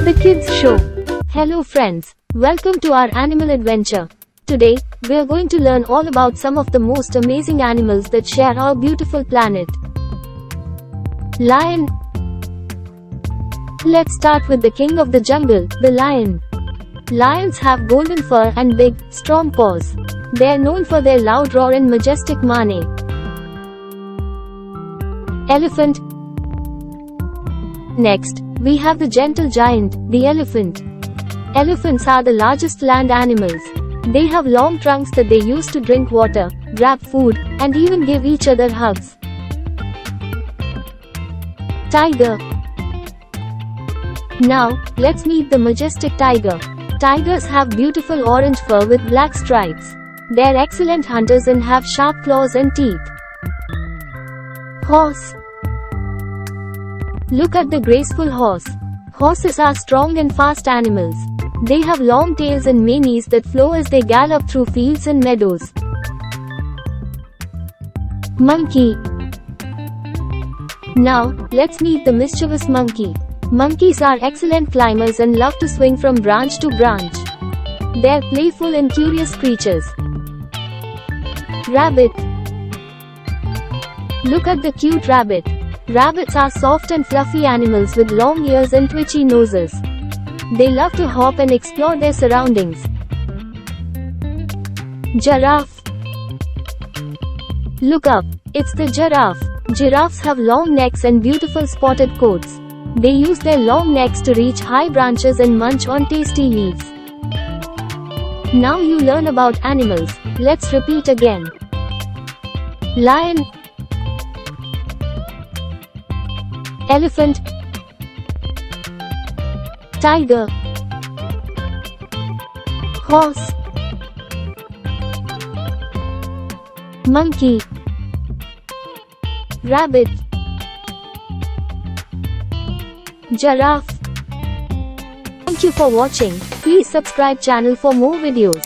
The Kids Show. Hello friends, welcome to our animal adventure. Today, we are going to learn all about some of the most amazing animals that share our beautiful planet. Lion. Let's start with the king of the jungle, the lion. Lions have golden fur and big, strong paws. They are known for their loud roar and majestic mane. Elephant. Next, we have the gentle giant, the elephant. Elephants are the largest land animals. They have long trunks that they use to drink water, grab food, and even give each other hugs. Tiger. Now, let's meet the majestic tiger. Tigers have beautiful orange fur with black stripes. They are excellent hunters and have sharp claws and teeth. Horse. Look at the graceful horse. Horses are strong and fast animals. They have long tails and manes that flow as they gallop through fields and meadows. Monkey. Now, let's meet the mischievous monkey. Monkeys are excellent climbers and love to swing from branch to branch. They are playful and curious creatures. Rabbit. Look at the cute rabbit. Rabbits are soft and fluffy animals with long ears and twitchy noses. They love to hop and explore their surroundings. Giraffe. Look up, it's the giraffe. Giraffes have long necks and beautiful spotted coats. They use their long necks to reach high branches and munch on tasty leaves. Now you learn about animals. Let's repeat again. Lion. Elephant. Tiger. Horse. Monkey. Rabbit. Giraffe. Thank you for watching. Please subscribe channel for more videos.